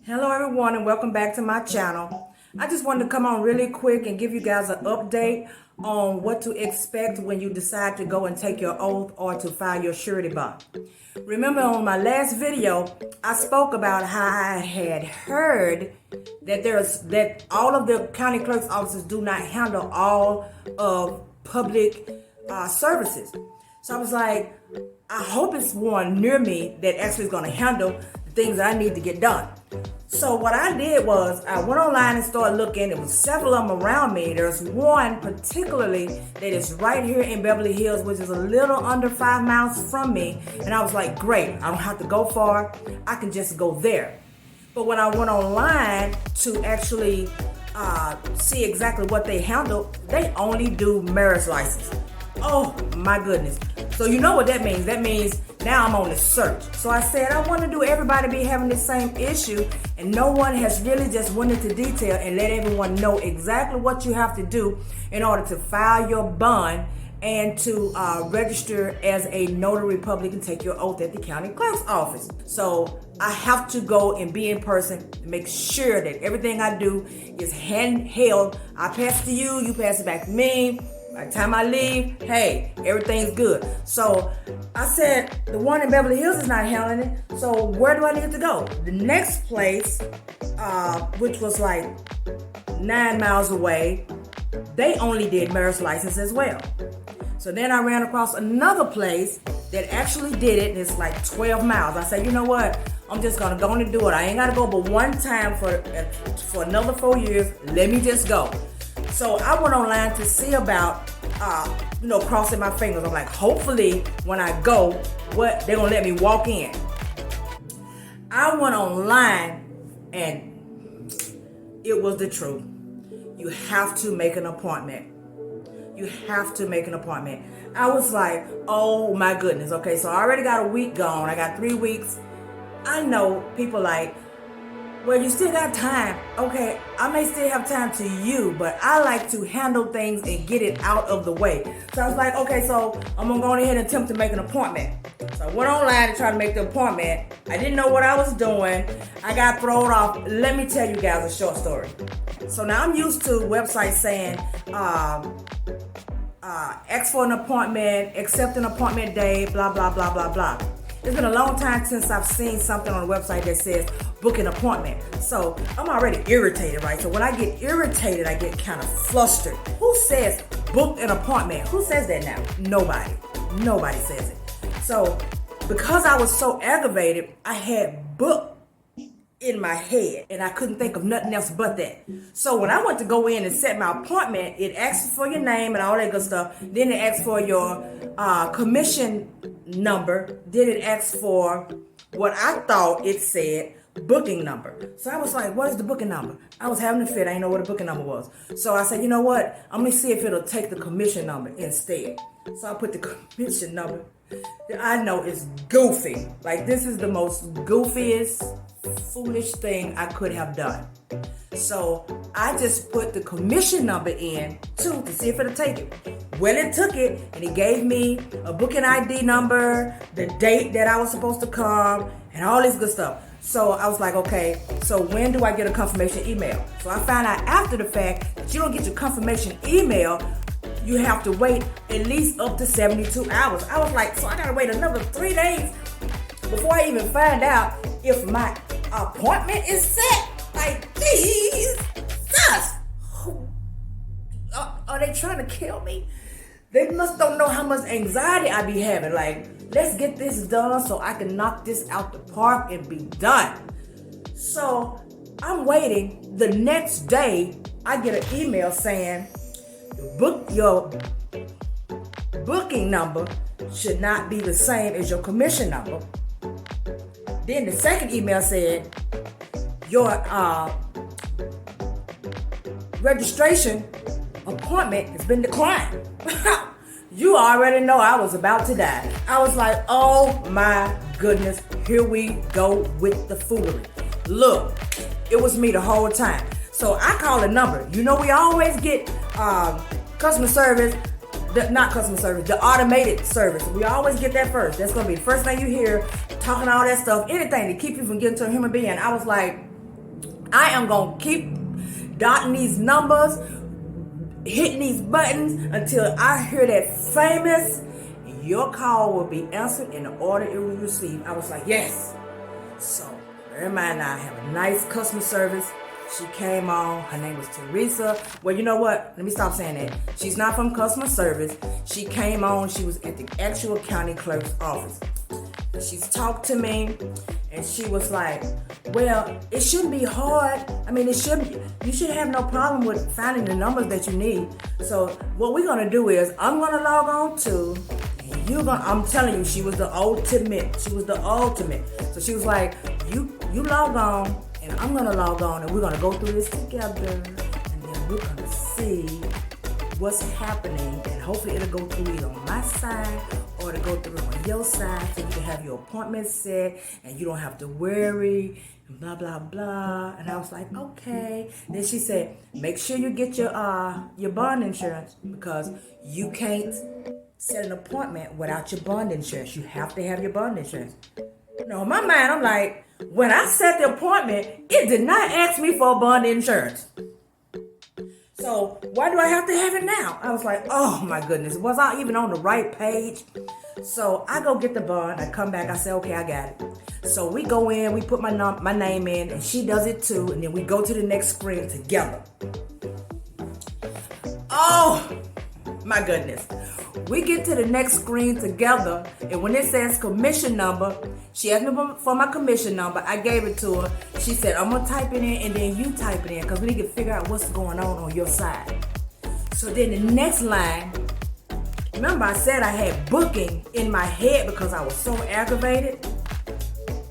Hello everyone and welcome back to my channel. I just wanted to come on really quick and give you guys an update on what to expect when you decide to go and take your oath or to file your surety bond. Remember on my last video, I spoke about how I had heard that all of the county clerk's offices do not handle all of public services. So I was like, I hope it's one near me that actually is going to handle the things that I need to get done. So what I did was I went online and started looking. There was several of them around me. There's one particularly that is right here in Beverly Hills, which is a little under 5 miles from me. And I was like, great, I don't have to go far. I can just go there. But when I went online to actually see exactly what they handle, they only do marriage license. Oh my goodness. So you know what that means. That means now I'm on the search. So I said, I want to do everybody be having the same issue, and no one has really just went into detail and let everyone know exactly what you have to do in order to file your bond and to register as a notary public and take your oath at the county clerk's office. So I have to go and be in person to make sure that everything I do is handheld. I pass it to you, you pass it back to me. By the time I leave, hey, everything's good. So I said, the one in Beverly Hills is not handling it. So where do I need to go? The next place, which was like 9 miles away, they only did marriage license as well. So then I ran across another place that actually did it, and it's like 12 miles. I said, you know what? I'm just gonna go and do it. I ain't gotta go but one time for another 4 years. Let me just go. So I went online to see about, crossing my fingers. I'm like, hopefully when I go, they're gonna let me walk in. I went online and it was the truth. You have to make an appointment. You have to make an appointment. I was like, oh my goodness. Okay, so I already got a week gone. I got 3 weeks. I know people like, well, you still got time. Okay, I may still have time to you, but I like to handle things and get it out of the way. So I was like, okay, so I'm gonna go ahead and attempt to make an appointment. So I went online to try to make the appointment. I didn't know what I was doing. I got thrown off. Let me tell you guys a short story. So now I'm used to websites saying, ask for an appointment, accept an appointment day, blah, blah, blah, blah, blah. It's been a long time since I've seen something on a website that says book an appointment. So I'm already irritated, right? So when I get irritated, I get kind of flustered. Who says book an appointment? Who says that now? Nobody says it. So because I was so aggravated, I had book in my head and I couldn't think of nothing else but that. So when I went to go in and set my appointment, it asked for your name and all that good stuff. Then it asked for your commission number. Then it asked for what I thought it said, booking number. So I was like, what is the booking number? I was having a fit. I didn't know what a booking number was. So I said, you know what? I'm going to see if it'll take the commission number instead. So I put the commission number. I know it's goofy. Like, this is the most goofiest, foolish thing I could have done. So I just put the commission number in too to see if it'll take it. Well, it took it, and it gave me a booking ID number, the date that I was supposed to come, and all this good stuff. So I was like, okay, so when do I get a confirmation email? So I found out after the fact that you don't get your confirmation email. You have to wait at least up to 72 hours. I was like, so I gotta wait another 3 days before I even find out if my appointment is set. Like, Jesus! Are they trying to kill me? They must don't know how much anxiety I be having. Like, let's get this done so I can knock this out the park and be done. So I'm waiting. The next day, I get an email saying, your booking number should not be the same as your commission number. Then the second email said, your registration appointment has been declined. You already know I was about to die. I was like, oh my goodness, here we go with the foolery. Look, it was me the whole time. So I called a number. You know, we always get customer service, the automated service. We always get that first. That's going to be the first thing you hear, talking all that stuff, anything to keep you from getting to a human being. I was like, I am going to keep dotting these numbers, hitting these buttons until I hear that famous, your call will be answered in the order it was received. I was like, yes. So, bear in mind, I have a nice customer service. She came on. Her name was Teresa. Well, you know what? Let me stop saying that. She's not from customer service. She came on. She was at the actual county clerk's office. She's talked to me, and she was like, well, it shouldn't be hard. I mean, you should have no problem with finding the numbers that you need. So what we're going to do is I'm going to log on to, and I'm telling you, she was the ultimate. She was the ultimate. So she was like, you log on, and I'm going to log on, and we're going to go through this together, and then we're going to see what's happening, and hopefully it'll go through either on my side or it'll go through on your side, so you can have your appointment set and you don't have to worry and blah blah blah. And I was like, okay. Then she said, make sure you get your bond insurance, because you can't set an appointment without your bond insurance. You have to have your bond insurance. In my mind, I'm like, when I set the appointment, it did not ask me for a bond insurance. So why do I have to have it now? I was like, oh my goodness, was I even on the right page? So I go get the bond. I come back. I say, okay, I got it. So we go in, we put my name in, and she does it too. And then we go to the next screen together. Oh my goodness. We get to the next screen together, and when it says commission number, she asked me for my commission number. I gave it to her. She said, I'm going to type it in, and then you type it in, because we need to figure out what's going on your side. So then the next line, remember I said I had booking in my head because I was so aggravated?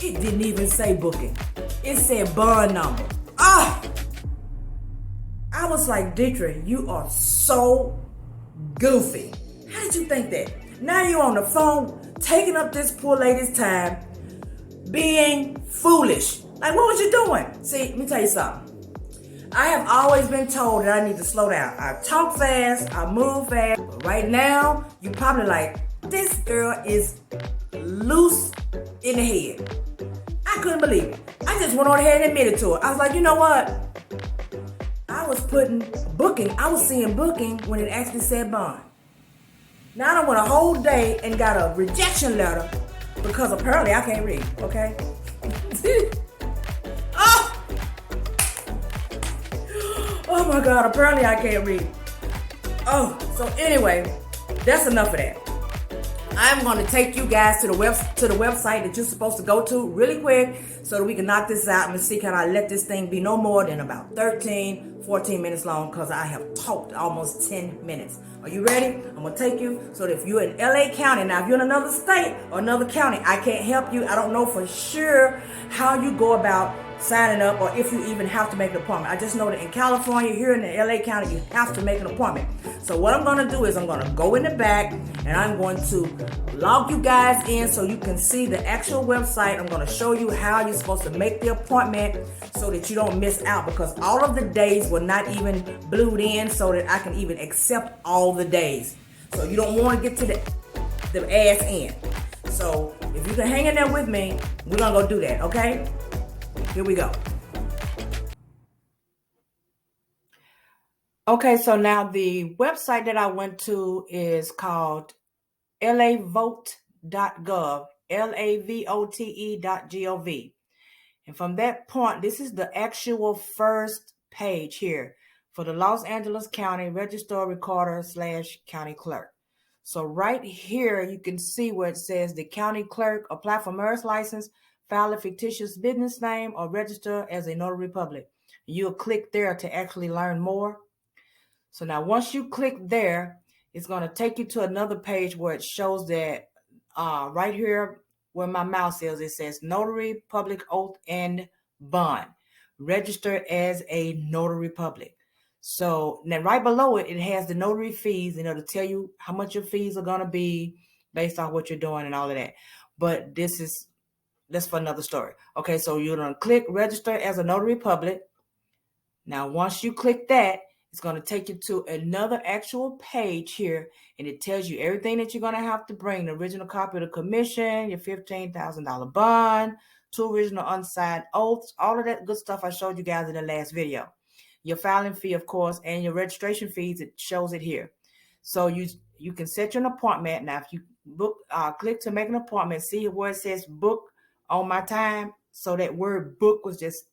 It didn't even say booking. It said bond number. I was like, Deitra, you are so goofy. How did you think that? Now you're on the phone, taking up this poor lady's time, being foolish. Like, what was you doing? See, let me tell you something. I have always been told that I need to slow down. I talk fast, I move fast. But right now, you probably like, this girl is loose in the head. I couldn't believe it. I just went on ahead and admitted to her. I was like, you know what? I was seeing booking when it actually said bond. Now I done went a whole day and got a rejection letter because apparently I can't read, okay? Oh my God, apparently I can't read. So anyway, that's enough of that. I'm going to take you guys to the website that you're supposed to go to really quick so that we can knock this out and see, can I let this thing be no more than about 14 minutes long, because I have talked almost 10 minutes. Are you ready? I'm going to take you so that if you're in LA County, now if you're in another state or another county, I can't help you. I don't know for sure how you go about signing up or if you even have to make an appointment. I just know that in California, here in the LA County, you have to make an appointment. So what I'm going to do is I'm going to go in the back and I'm going to log you guys in so you can see the actual website. I'm going to show you how you're supposed to make the appointment so that you don't miss out, because all of the days were not even blued in so that I can even accept all the days. So you don't want to get to the ass end. So if you can hang in there with me, we're going to go do that, okay? Here we go. Okay, so now the website that I went to is called lavote.gov, lavote.gov. And from that point, this is the actual first page here for the Los Angeles County Registrar Recorder / County Clerk. So right here, you can see where it says the county clerk apply for marriage license, file a fictitious business name, or register as a notary public. You'll click there to actually learn more. So now once you click there, it's going to take you to another page where it shows that right here where my mouse is, it says Notary Public Oath and Bond. Register as a notary public. So then right below it, it has the notary fees, and it'll tell you how much your fees are going to be based on what you're doing and all of that. But that's for another story. Okay, so you're going to click register as a notary public. Now, once you click that, it's going to take you to another actual page here, and it tells you everything that you're going to have to bring: the original copy of the commission, your $15,000 bond, 2 original unsigned oaths, all of that good stuff I showed you guys in the last video. Your filing fee, of course, and your registration fees, it shows it here. So you can set your appointment. Now, if you book, click to make an appointment, see where it says book on my time. So that word book was just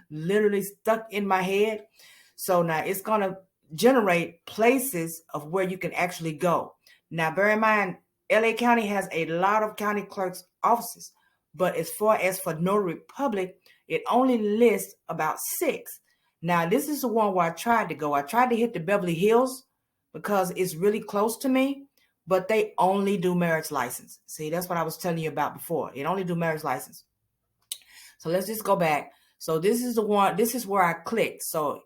literally stuck in my head. So now it's going to generate places of where you can actually go. Now, bear in mind, LA County has a lot of county clerks' offices, but as far as for Notary Public, it only lists about 6. Now, this is the one where I tried to go. I tried to hit the Beverly Hills because it's really close to me, but they only do marriage license. See, that's what I was telling you about before. It only do marriage license. So let's just go back. So this is the one, this is where I clicked. So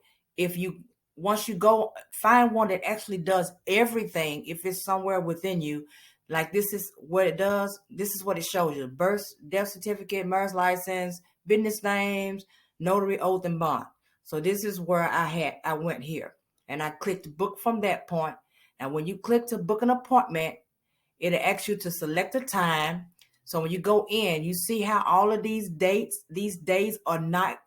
once you go find one that actually does everything, if it's somewhere within you, like this is what it does. This is what it shows you: birth, death certificate, marriage license, business names, notary oath, and bond. So this is where I went here and I clicked book from that point. And when you click to book an appointment, it'll ask you to select a time. So when you go in, you see how all of these days are not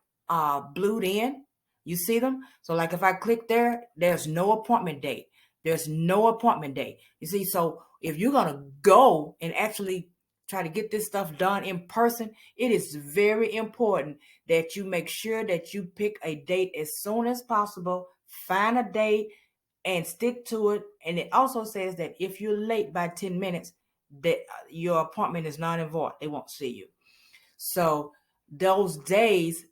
blued in. You see them? So like if I click there, there's no appointment date. There's no appointment date. You see, so if you're going to go and actually try to get this stuff done in person, it is very important that you make sure that you pick a date as soon as possible. Find a date and stick to it. And it also says that if you're late by 10 minutes, that your appointment is not in void. They won't see you. So those days,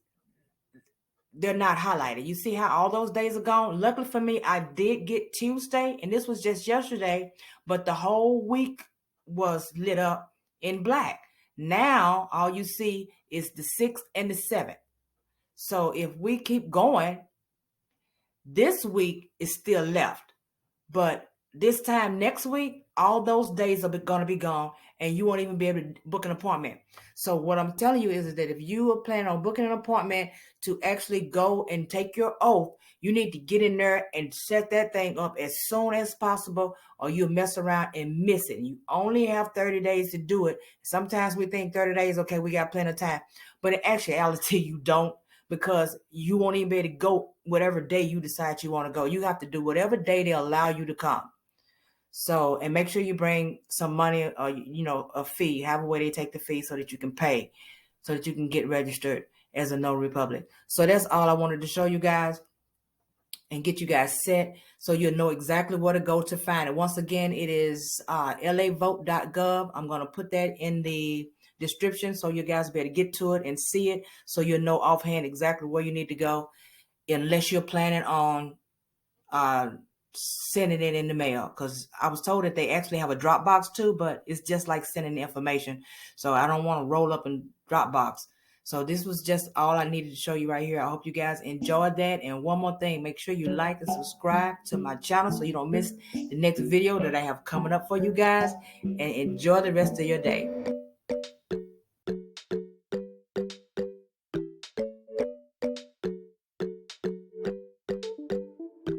they're not highlighted. You see how all those days are gone? Luckily for me, I did get Tuesday, and this was just yesterday, but the whole week was lit up in black. Now, all you see is the 6th and the 7th. So if we keep going, this week is still left. But this time next week, all those days are going to be gone, and you won't even be able to book an appointment. So what I'm telling you is that if you are planning on booking an appointment to actually go and take your oath, you need to get in there and set that thing up as soon as possible, or you'll mess around and miss it. You only have 30 days to do it. Sometimes we think 30 days, okay, we got plenty of time. But in actuality, you don't, because you won't even be able to go whatever day you decide you want to go. You have to do whatever day they allow you to come. So, and make sure you bring some money or, a fee, however way they take the fee, so that you can pay, so that you can get registered as a Notary Public. So that's all I wanted to show you guys and get you guys set so you'll know exactly where to go to find it. Once again, it is lavote.gov. I'm going to put that in the description so you guys be able to get to it and see it, so you'll know offhand exactly where you need to go, unless you're planning on sending it in the mail, because I was told that they actually have a Dropbox too, but it's just like sending the information. So I don't want to roll up in Dropbox. So this was just all I needed to show you right here. I hope you guys enjoyed that. And one more thing, make sure you like and subscribe to my channel so you don't miss the next video that I have coming up for you guys. And enjoy the rest of your day.